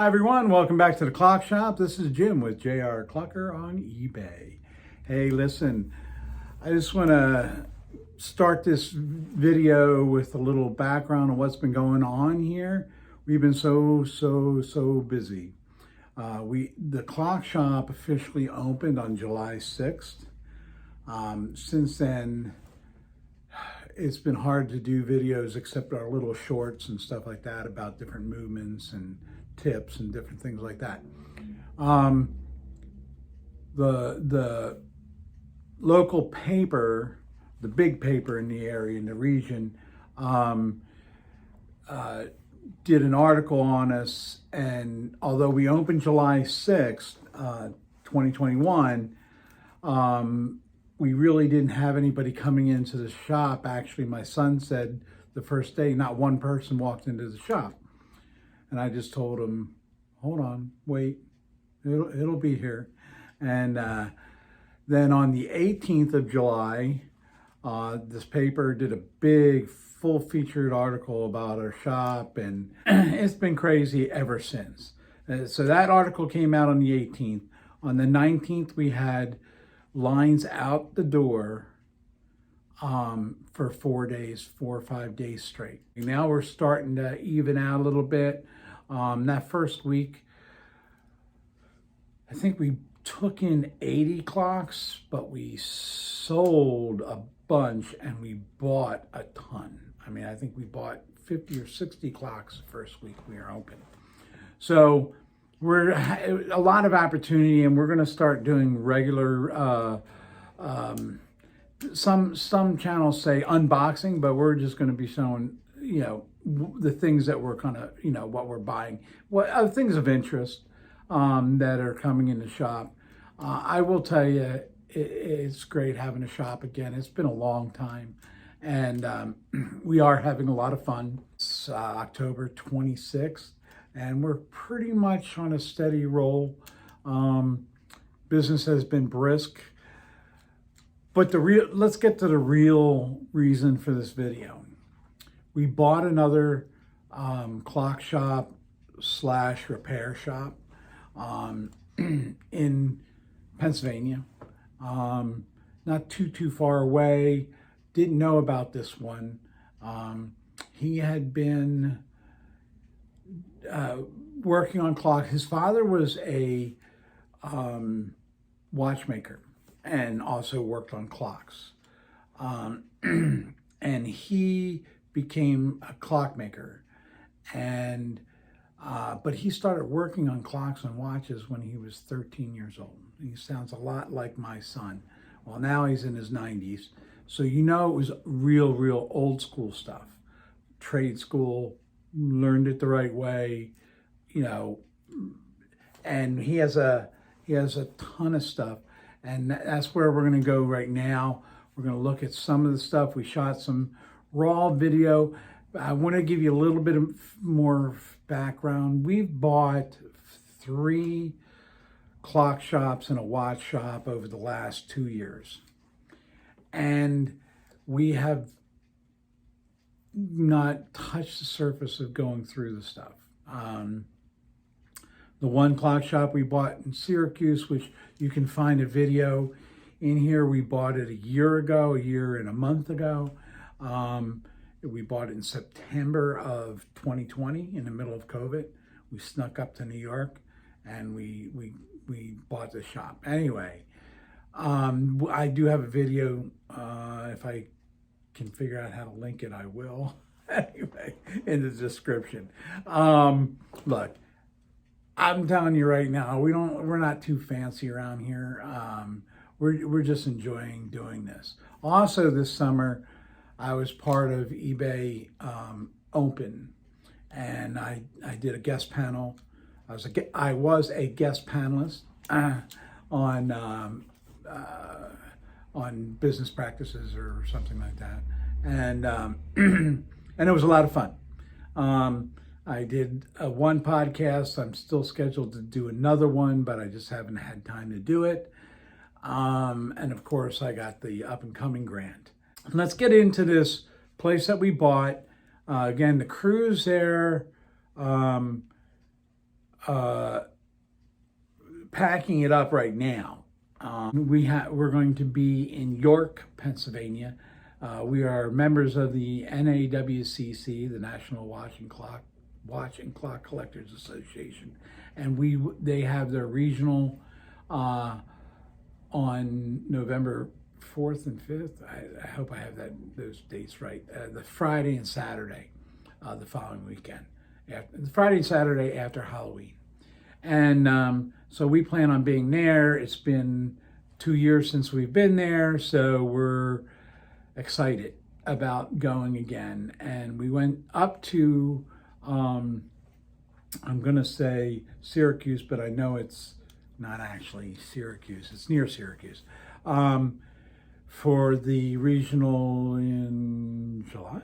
Hi everyone, welcome back to the Clock Shop. This is Jim with JR Clucker on eBay. Hey, listen, I just want to start this video with a little background on what's been going on here. We've been so busy. The Clock Shop officially opened on July 6th. Since then, it's been hard to do videos except our little shorts and stuff like that about different movements and tips and different things like that. The local paper, the big paper in the area, in the region, did an article on us, and although we opened July 6th, 2021, we really didn't have anybody coming into the shop. Actually, my son said the first day, not one person walked into the shop. And I just told him, hold on, wait, it'll be here. And then on the 18th of July, this paper did a big full featured article about our shop, and it's been crazy ever since. So that article came out on the 18th. On the 19th, we had lines out the door for 4 or 5 days straight. Now we're starting to even out a little bit. That first week, I think we took in 80 clocks, but we sold a bunch and we bought a ton. I mean, I think we bought 50 or 60 clocks the first week we were open. So we're a lot of opportunity, and we're going to start doing regular, some channels say unboxing, but we're just going to be showing, the things that we're kind of, what we're buying, what things of interest that are coming in the shop. I will tell you, it's great having a shop again. It's been a long time, and we are having a lot of fun. It's October 26th, and we're pretty much on a steady roll. Business has been brisk, but let's get to the real reason for this video. We bought another clock shop / repair shop in Pennsylvania, not too far away. Didn't know about this one. He had been working on clock. His father was a watchmaker and also worked on clocks, and he became a clockmaker, and but he started working on clocks and watches when he was 13 years old. He sounds a lot like my son. Well, now he's in his 90s, so it was real old school stuff. Trade school, learned it the right way, and he has a ton of stuff, and that's where we're going to go right now. We're going to look at some of the stuff. We shot some raw video. I want to give you a little bit more background. We've bought 3 clock shops and a watch shop over the last 2 years, and we have not touched the surface of going through the stuff. The one clock shop we bought in Syracuse, which you can find a video in here, we bought it a year and a month ago. We bought it in September of 2020, in the middle of COVID. We snuck up to New York, and we bought the shop. Anyway, I do have a video. If I can figure out how to link it, I will. Anyway, in the description. Look, I'm telling you right now, we're not too fancy around here. We're just enjoying doing this. Also, this summer, I was part of eBay Open, and I did a guest panel. I was a guest panelist on business practices or something like that, and and it was a lot of fun. I did one podcast. I'm still scheduled to do another one, but I just haven't had time to do it. And of course, I got the up and coming grant. Let's get into this place that we bought. Again, the crews there packing it up right now. We're going to be in York, Pennsylvania. We are members of the NAWCC, the National Watch and Clock Collectors Association, and they have their regional on November 4th and 5th. I hope I have those dates right. The Friday and Saturday, the following weekend, the Friday and Saturday after Halloween. And so we plan on being there. It's been 2 years since we've been there, so we're excited about going again. And we went up to, I'm going to say Syracuse, but I know it's not actually Syracuse. It's near Syracuse. For the regional in July?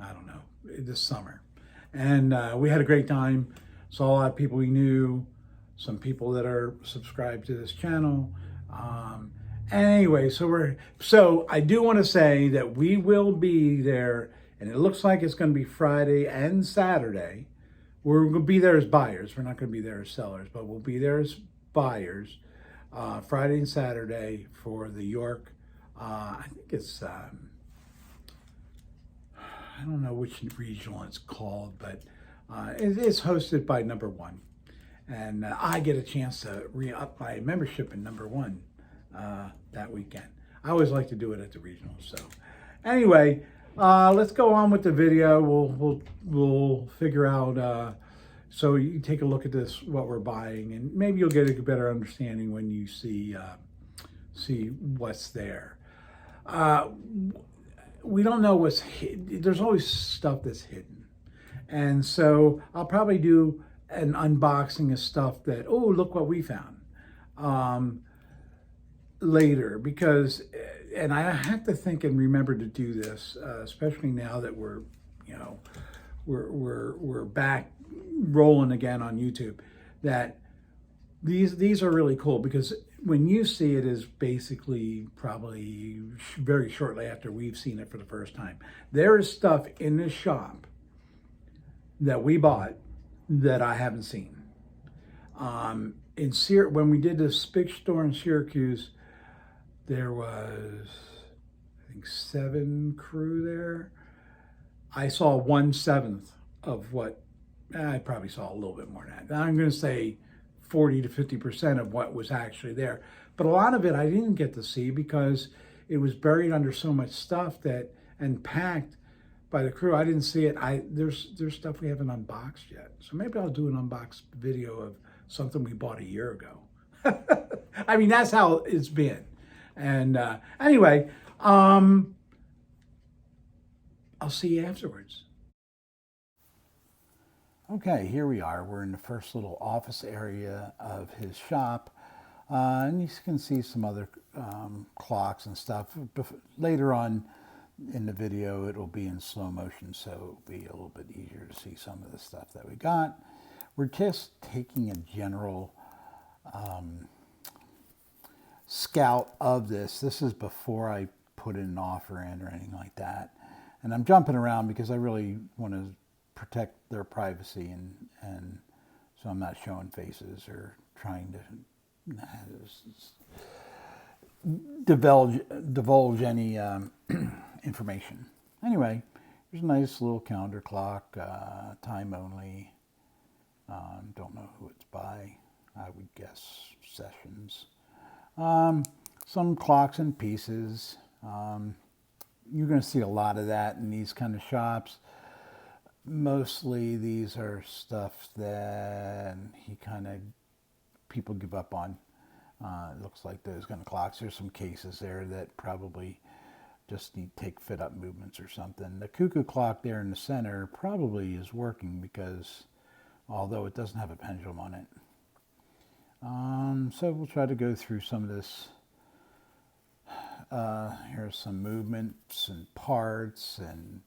I don't know, this summer. And we had a great time. Saw a lot of people we knew, some people that are subscribed to this channel. Anyway, so I do want to say that we will be there, and it looks like it's going to be Friday and Saturday. We're going to be there as buyers. We're not going to be there as sellers, but we'll be there as buyers Friday and Saturday for the York. I think it's, I don't know which regional it's called, but it's hosted by Number One. And I get a chance to re-up my membership in Number One that weekend. I always like to do it at the regional. So anyway, let's go on with the video. We'll figure out, so you take a look at this, what we're buying, and maybe you'll get a better understanding when you see what's there. We don't know what's hidden. There's always stuff that's hidden. And so I'll probably do an unboxing of stuff that, oh, look what we found later, because, and I have to think and remember to do this, especially now that we're back rolling again on YouTube, that these are really cool, because when you see it is basically probably very shortly after we've seen it for the first time. There is stuff in this shop that we bought that I haven't seen. When we did this big store in Syracuse, there was, I think, 7 crew there. I saw 1/7 of what, I probably saw a little bit more than that. I'm going to say 40 to 50% of what was actually there. But a lot of it I didn't get to see because it was buried under so much stuff and packed by the crew. I didn't see it. There's stuff we haven't unboxed yet. So maybe I'll do an unboxed video of something we bought a year ago. I mean, that's how it's been. And anyway, I'll see you afterwards. Okay, here we are. We're in the first little office area of his shop. And you can see some other clocks and stuff. Later on in the video, it'll be in slow motion, so it'll be a little bit easier to see some of the stuff that we got. We're just taking a general scout of this. This is before I put an offer in or anything like that. And I'm jumping around because I really want to protect their privacy, and so I'm not showing faces or trying to divulge any information. Anyway, there's a nice little calendar clock, time only. Don't know who it's by. I would guess Sessions. Some clocks and pieces. You're going to see a lot of that in these kind of shops. Mostly these are stuff that people give up on. It looks like those kind of clocks. There's some cases there that probably just need take fit up movements or something. The cuckoo clock there in the center probably is working, because although it doesn't have a pendulum on it. So we'll try to go through some of this. Here's some movements and parts and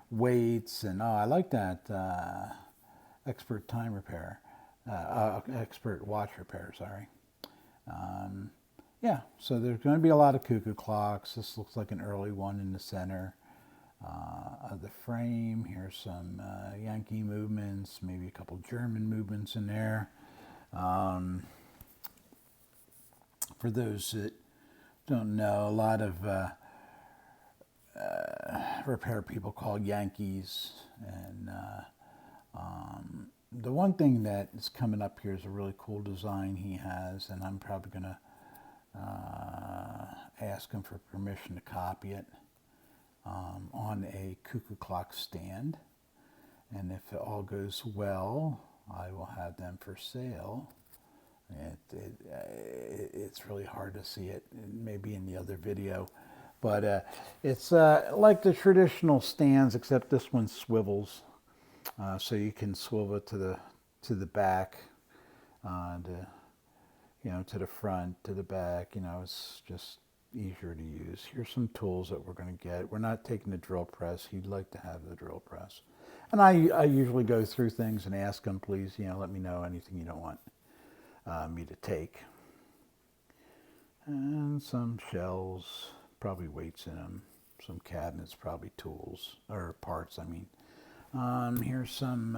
weights, and I like that expert time repair, expert watch repair, sorry. Yeah, so there's going to be a lot of cuckoo clocks. This looks like an early one in the center of the frame. Here's some Yankee movements, maybe a couple German movements in there. For those that don't know, a lot of repair people call Yankees. And the one thing that is coming up here is a really cool design he has, and I'm probably going to ask him for permission to copy it on a cuckoo clock stand. And if it all goes well, I will have them for sale. It's really hard to see it, maybe in the other video, but it's like the traditional stands, except this one swivels, so you can swivel it to the back, to the front, to the back. It's just easier to use. Here's some tools that we're going to get. We're not taking the drill press. He'd like to have the drill press, and I usually go through things and ask him, please, let me know anything you don't want me to take. And some shells, probably weights in them. Some cabinets, probably tools or parts. I mean, here's some.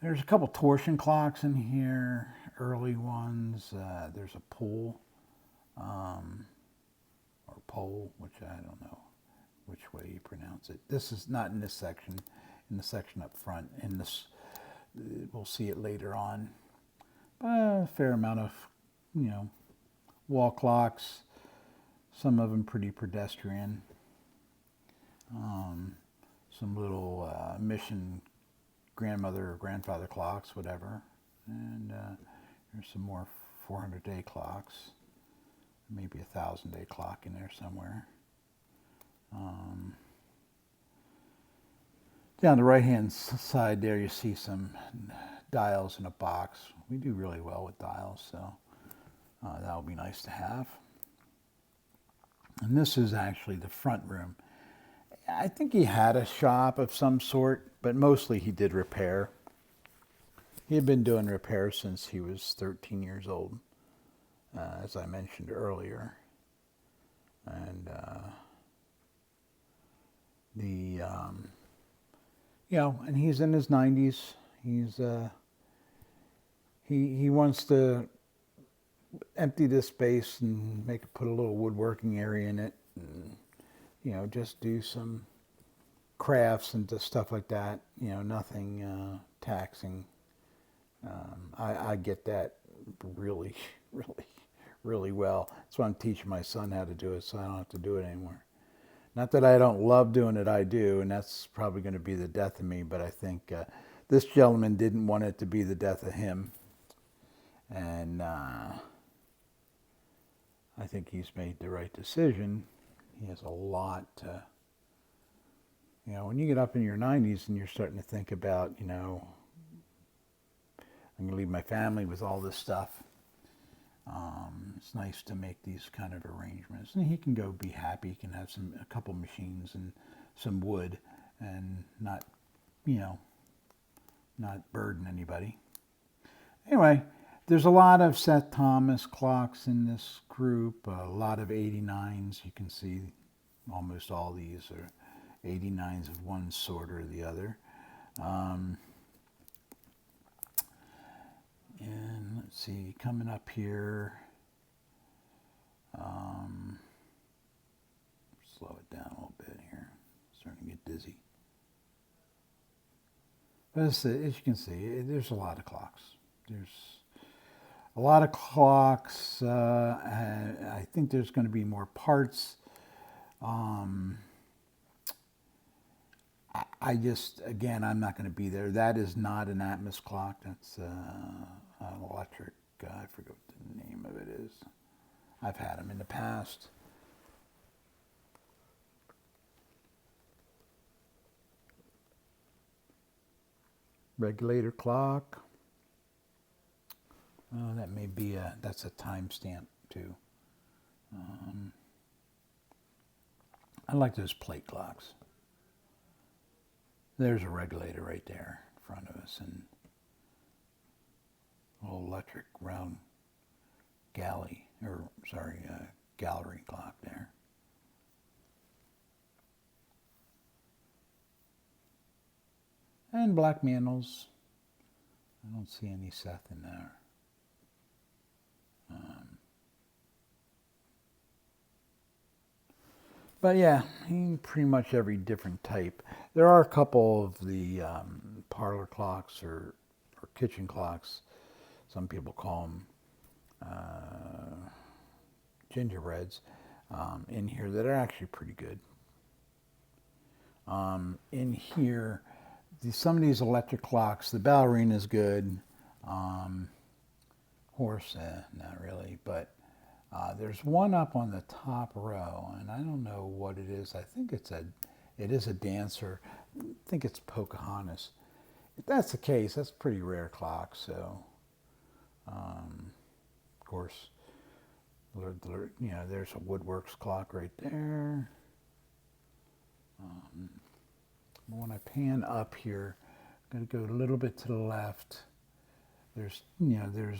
There's a couple torsion clocks in here, early ones. There's a pull, or pole, which I don't know which way you pronounce it. This is not in this section. In the section up front. In this, we'll see it later on. A fair amount of, wall clocks. Some of them pretty pedestrian. Some little mission grandmother or grandfather clocks, whatever. And there's some more 400-day clocks. Maybe a 1,000-day clock in there somewhere. Down the right-hand side there, you see some dials in a box. We do really well with dials, so that would be nice to have. And this is actually the front room. I think he had a shop of some sort, but mostly he did repair. He had been doing repairs since he was 13 years old, as I mentioned earlier. And and he's in his 90s. He's he wants to empty this space and put a little woodworking area in it, and just do some crafts and just stuff like that. Nothing taxing. I get that really, really, really well. That's why I'm teaching my son how to do it, so I don't have to do it anymore. Not that I don't love doing it, I do, and that's probably going to be the death of me, but I think this gentleman didn't want it to be the death of him. And I think he's made the right decision. He has a lot to, when you get up in your 90s and you're starting to think about, I'm going to leave my family with all this stuff. It's nice to make these kind of arrangements. And he can go be happy. He can have a couple machines and some wood and not burden anybody. Anyway, there's a lot of Seth Thomas clocks in this group, a lot of 89s. You can see almost all these are 89s of one sort or the other. And let's see, coming up here, slow it down a little bit here. Starting to get dizzy. But as you can see, there's a lot of clocks. There's a lot of clocks. I think there's going to be more parts. I just, again, I'm not going to be there. That is not an Atmos clock. That's an electric, I forget what the name of it is. I've had them in the past. Regulator clock. Oh, that may be that's a timestamp too. I like those plate clocks. There's a regulator right there in front of us, and a little electric round gallery clock there. And black mantles. I don't see any Seth in there. But yeah, pretty much every different type. There are a couple of the parlor clocks or kitchen clocks. Some people call them gingerbreads in here that are actually pretty good. In here, some of these electric clocks, the ballerina is good. Horse, not really, but there's one up on the top row, and I don't know what it is. I think it is a dancer. I think it's Pocahontas. If that's the case, that's a pretty rare clock. So, of course, there's a Woodworks clock right there. When I pan up here, I'm going to go a little bit to the left. There's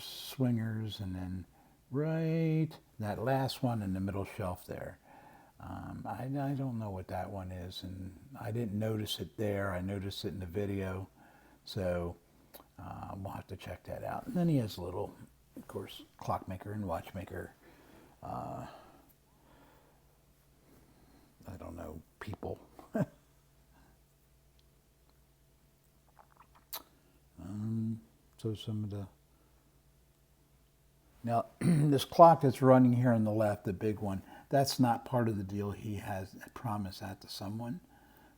swingers, and then right that last one in the middle shelf there. I don't know what that one is, and I didn't notice it there. I noticed it in the video, so we'll have to check that out. And then he has a little, of course, clockmaker and watchmaker. I don't know, people. So some of the... Now, this clock that's running here on the left, the big one, that's not part of the deal. He has promised that to someone.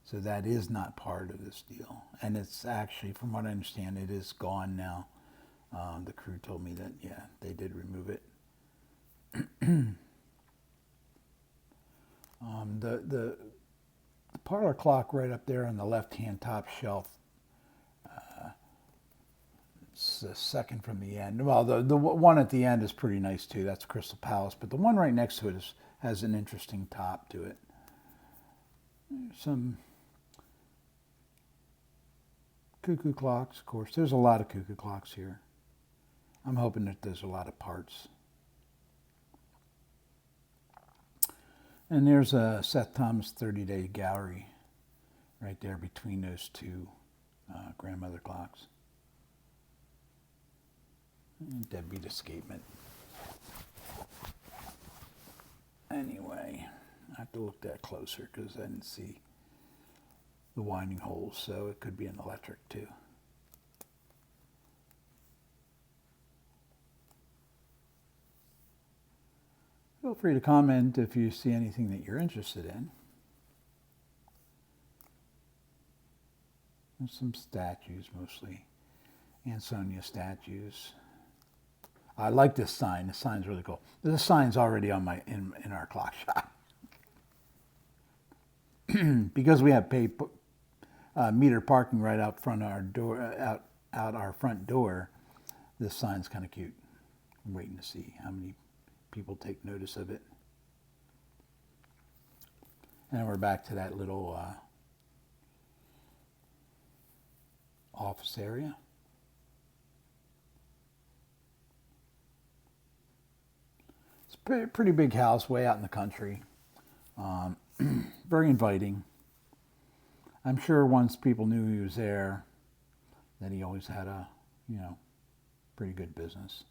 So that is not part of this deal. And it's actually, from what I understand, it is gone now. The crew told me that, yeah, they did remove it. The parlor clock right up there on the left-hand top shelf, it's the second from the end. Well, the one at the end is pretty nice too. That's Crystal Palace. But the one right next to it has an interesting top to it. There's some cuckoo clocks, of course. There's a lot of cuckoo clocks here. I'm hoping that there's a lot of parts. And there's a Seth Thomas 30-day gallery right there between those two grandmother clocks. Deadbeat escapement. Anyway, I have to look that closer because I didn't see the winding holes, so it could be an electric too. Feel free to comment if you see anything that you're interested in. There's some statues mostly, Ansonia statues. I like this sign. The sign's really cool. This sign's already on in our clock shop. Because we have paid meter parking right out front of our door, out our front door. This sign's kind of cute. I'm waiting to see how many people take notice of it. And we're back to that little office area. Pretty big house way out in the country. Very inviting. I'm sure once people knew he was there, that he always had a, pretty good business.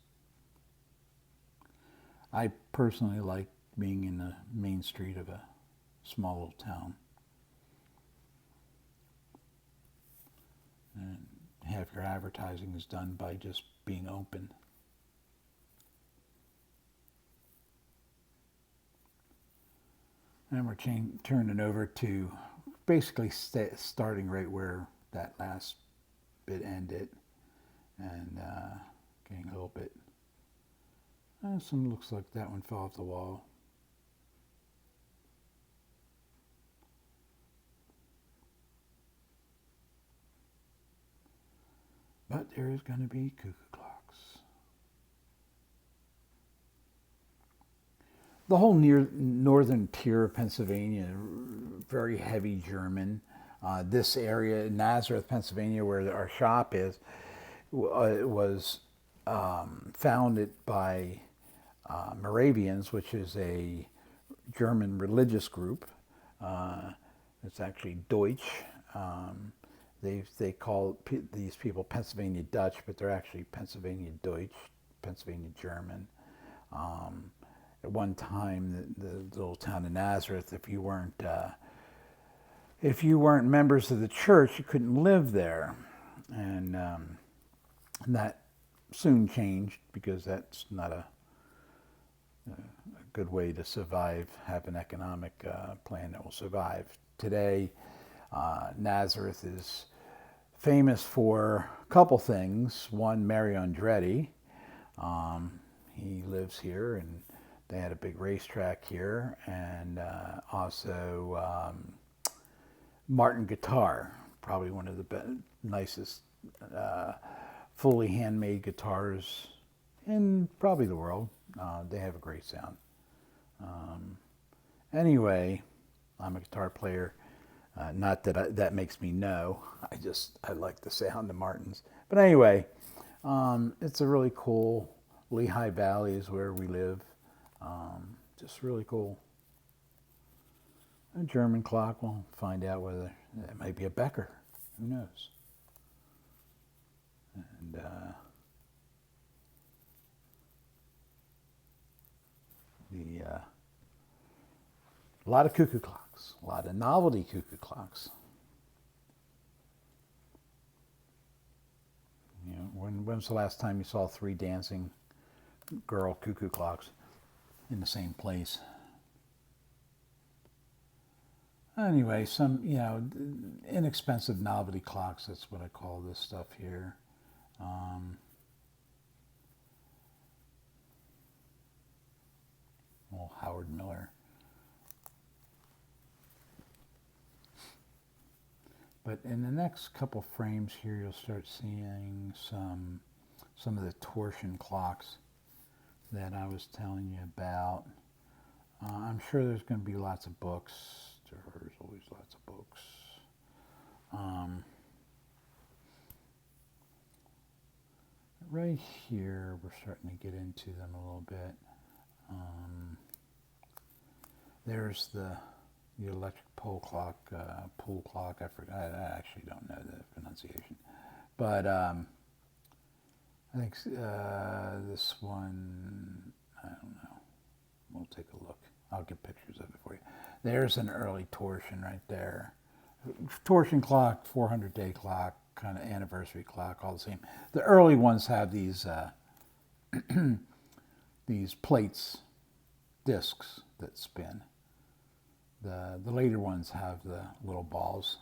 I personally like being in the main street of a small little town. And half your advertising is done by just being open. And we're turning over to basically starting right where that last bit ended, and getting a little bit. Some looks like that one fell off the wall. But there is going to be cuckoo clocks. The whole northern tier of Pennsylvania, very heavy German. This area, Nazareth, Pennsylvania, where our shop is, was founded by Moravians, which is a German religious group. It's actually Deutsch. They call these people Pennsylvania Dutch, but they're actually Pennsylvania Deutsch, Pennsylvania German. At one time, the little town of Nazareth, if you weren't members of the church, you couldn't live there, and that soon changed because that's not a good way to survive. Have an economic plan that will survive. Today, Nazareth is famous for a couple things. One, Mario Andretti. He lives here, and they had a big racetrack here, and also Martin Guitar, probably one of the nicest fully handmade guitars in probably the world. They have a great sound. Anyway, I'm a guitar player. Not that that makes me know. I like the sound of Martins. But anyway, it's a really cool. Lehigh Valley is where we live. Just really cool. A German clock. We'll find out whether it might be a Becker. Who knows? And a lot of cuckoo clocks, a lot of novelty cuckoo clocks. You know, when's the last time you saw 3 dancing girl cuckoo clocks in the same place? Anyway, some, inexpensive novelty clocks, that's what I call this stuff here. Well, Howard Miller. But in the next couple frames here, you'll start seeing some of the torsion clocks that I was telling you about. I'm sure there's going to be lots of books. There's always lots of books. Right here, we're starting to get into them a little bit. There's the electric pole clock, pool clock. I forgot. I actually don't know the pronunciation, but I think this one. I don't know. We'll take a look. I'll get pictures of it for you. There's an early torsion right there. Torsion clock, 400-day clock, kind of anniversary clock, all the same. The early ones have these these plates, discs that spin. The later ones have the little balls.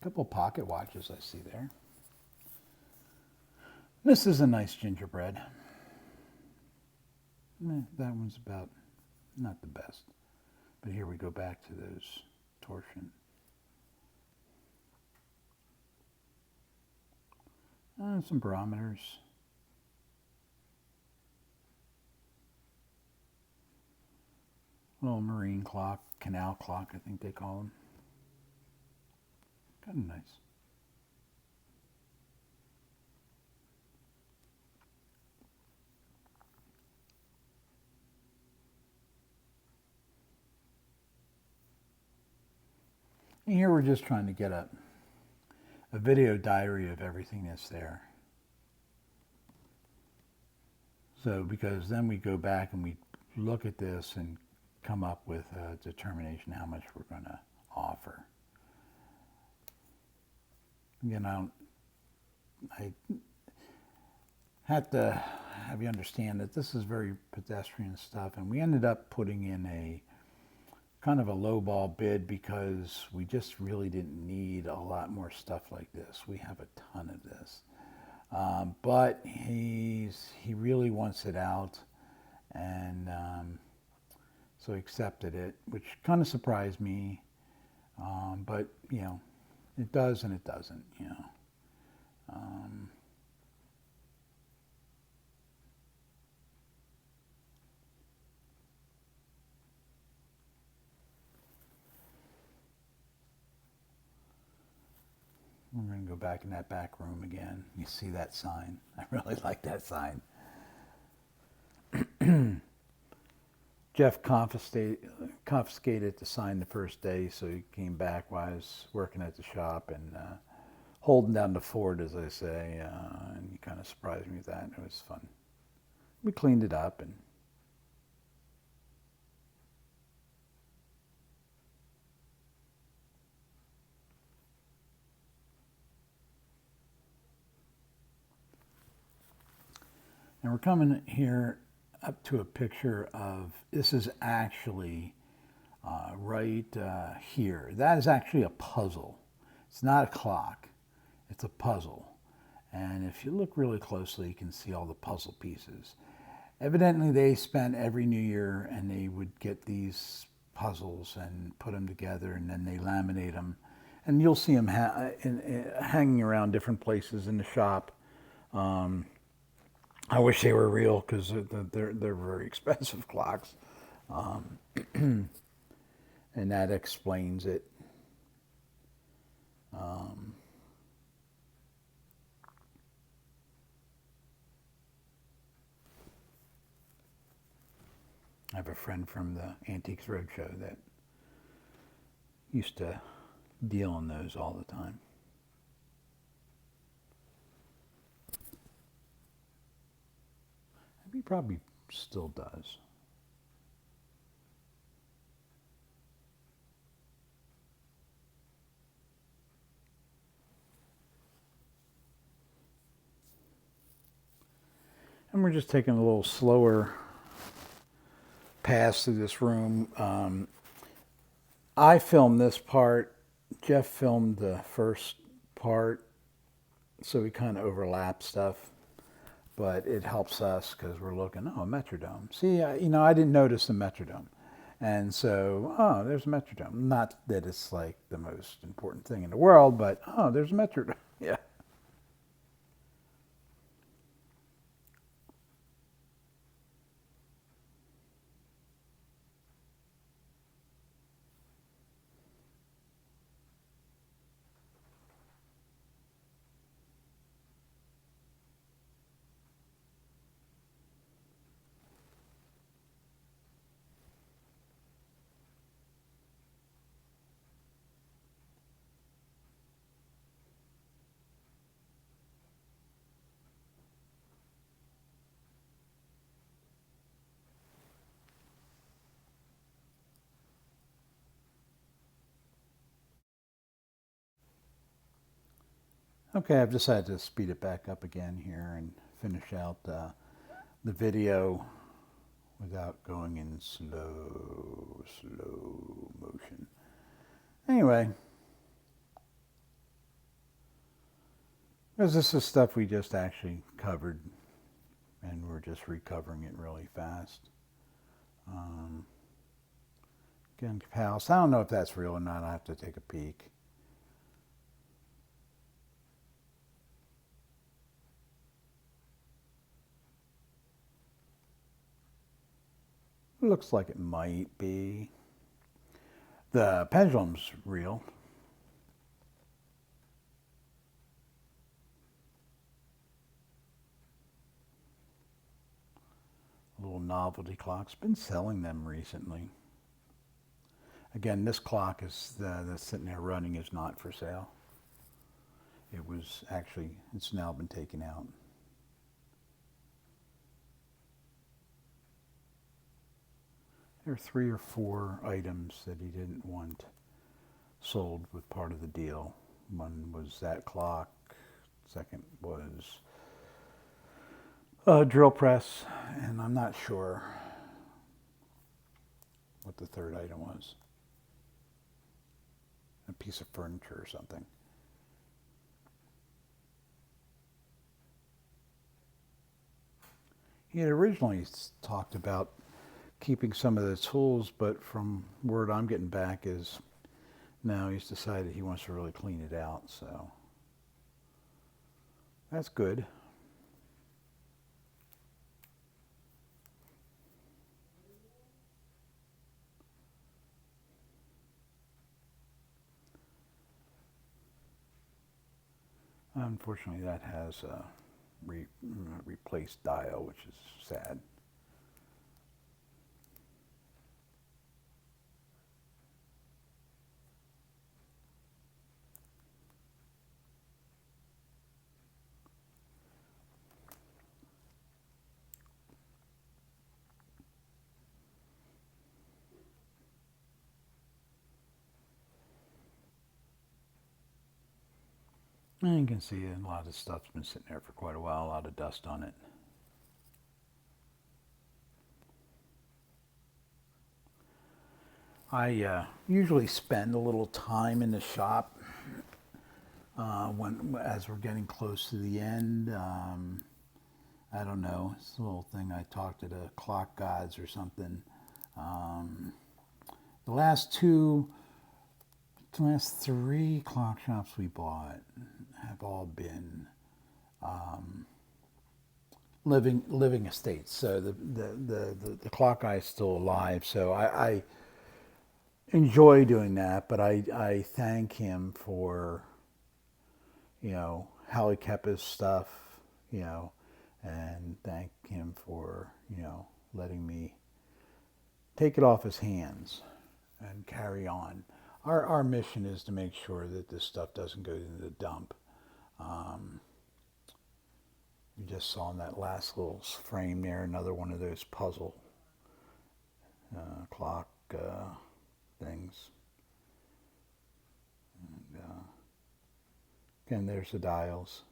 Couple pocket watches I see there. This is a nice gingerbread. That one's about not the best. But here we go back to those torsion. Some barometers. Little marine clock, canal clock, I think they call them. Kind of nice. And here we're just trying to get a video diary of everything that's there. So because then we go back and we look at this and come up with a determination how much we're going to offer. Again, I had to have you understand that this is very pedestrian stuff, and we ended up putting in a kind of a lowball bid because we just really didn't need a lot more stuff like this. We have a ton of this. But he really wants it out, and so he accepted it, which kind of surprised me. But, you know, It does and it doesn't, you know. Um, we're going to go back in that back room again. You see that sign? I really like that sign. Jeff confiscated the sign the first day, so he came back while I was working at the shop and holding down the fort, as I say, and he kind of surprised me with that. It was fun. We cleaned it up and we're coming here up to a picture of, this is actually right here. That is actually a puzzle. It's not a clock, it's a puzzle. And if you look really closely, you can see all the puzzle pieces. Evidently, they spent every New Year and they would get these puzzles and put them together, and then they laminate them. And you'll see them hanging around different places in the shop. I wish they were real because they're very expensive clocks. And that explains it. I have a friend from the Antiques Roadshow that used to deal in those all the time. He probably still does. And we're just taking a little slower pass through this room. I filmed this part. Jeff filmed the first part, so we kind of overlap stuff. But it helps us because we're looking, oh, Metrodome. See, I didn't notice the Metrodome. And so, oh, there's a Metrodome. Not that it's like the most important thing in the world, but, oh, there's a Metrodome. Yeah. Okay, I've decided to speed it back up again here and finish out the video without going in slow motion. Anyway, because this is stuff we just actually covered and we're just recovering it really fast. Again, House, I don't know if that's real or not. I have to take a peek. Looks like it might be. The pendulum's real. Little novelty clocks. Been selling them recently. Again, this clock is that's sitting there running is not for sale. It was actually, it's now been taken out. There are 3 or 4 items that he didn't want sold with part of the deal. One was that clock. Second was a drill press, and I'm not sure what the third item was. A piece of furniture or something. He had originally talked about keeping some of the tools, but from word I'm getting back is Now he's decided he wants to really clean it out, so that's good. Unfortunately, that has a replaced dial, which is sad. And you can see a lot of stuff's been sitting there for quite a while, a lot of dust on it. I usually spend a little time in the shop as we're getting close to the end. I don't know, it's a little thing I talked to the clock gods or something. The last three clock shops we bought have all been living estates. So the clock guy is still alive. So I enjoy doing that, but I thank him for, how he kept his stuff, and thank him for, letting me take it off his hands and carry on. Our mission is to make sure that this stuff doesn't go into the dump. You just saw in that last little frame there, another one of those puzzle clock things. And, again, there's the dials.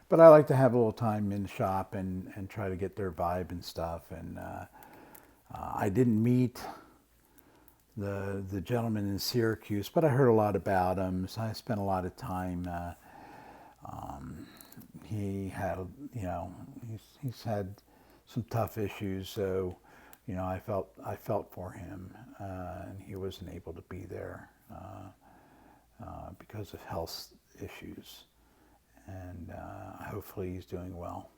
But I like to have a little time in the shop and try to get their vibe and stuff. And I didn't meet the gentleman in Syracuse, but I heard a lot about him. So I spent a lot of time. He had, he's had some tough issues. So, I felt for him, and he wasn't able to be there because of health issues. And hopefully he's doing well.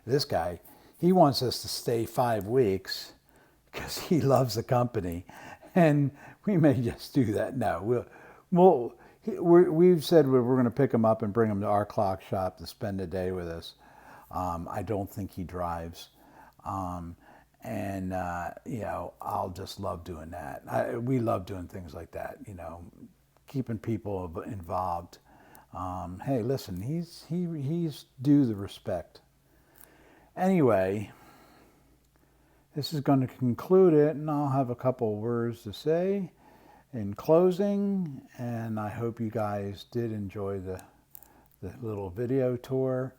This guy, he wants us to stay 5 weeks because he loves the company, and we may just do that. No, we've said we're going to pick him up and bring him to our clock shop to spend a day with us. I don't think he drives, and I'll just love doing that. We love doing things like that. Keeping people involved. Hey, listen, he's due the respect. Anyway, this is going to conclude it, and I'll have a couple of words to say in closing. And I hope you guys did enjoy the little video tour.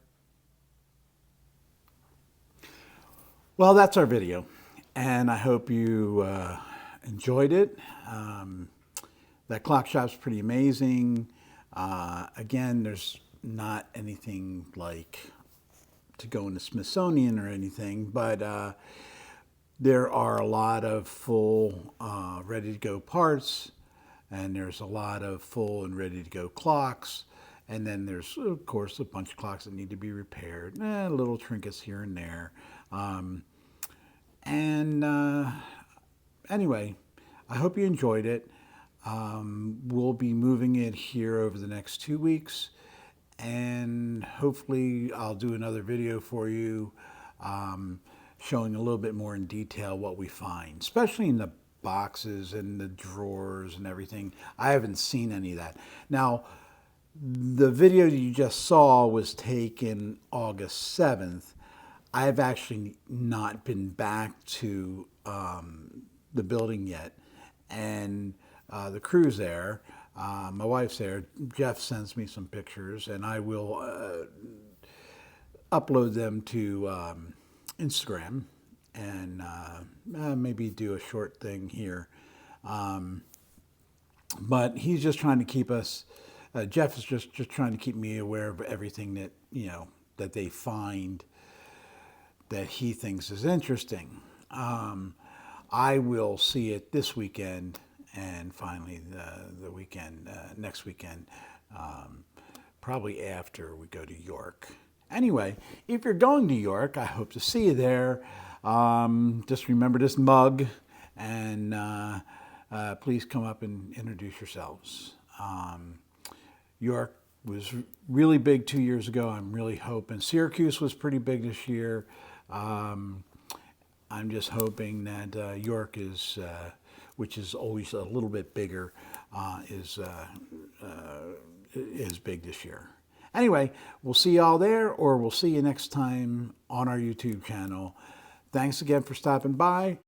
Well, that's our video, and I hope you enjoyed it. That clock shop's pretty amazing. Again, there's not anything like to go in the Smithsonian or anything, but there are a lot of full, ready-to-go parts, and there's a lot of full and ready-to-go clocks, and then there's, of course, a bunch of clocks that need to be repaired, little trinkets here and there. Anyway, I hope you enjoyed it. We'll be moving it here over the next 2 weeks, and hopefully I'll do another video for you showing a little bit more in detail what we find, especially in the boxes and the drawers and everything. I haven't seen any of that. Now, the video you just saw was taken August 7th. I've actually not been back to the building yet, and the crew's there. My wife's there. Jeff sends me some pictures, and I will upload them to Instagram and maybe do a short thing here. But he's just trying to keep us, Jeff is just trying to keep me aware of everything that, that they find that he thinks is interesting. I will see it this weekend, and finally the weekend, next weekend, probably after we go to York. Anyway, if you're going to York, I hope to see you there. Just remember this mug, and please come up and introduce yourselves. York was really big 2 years ago. I'm really hoping. Syracuse was pretty big this year. I'm just hoping that York is, which is always a little bit bigger, is big this year. Anyway, we'll see y'all there, or we'll see you next time on our YouTube channel. Thanks again for stopping by.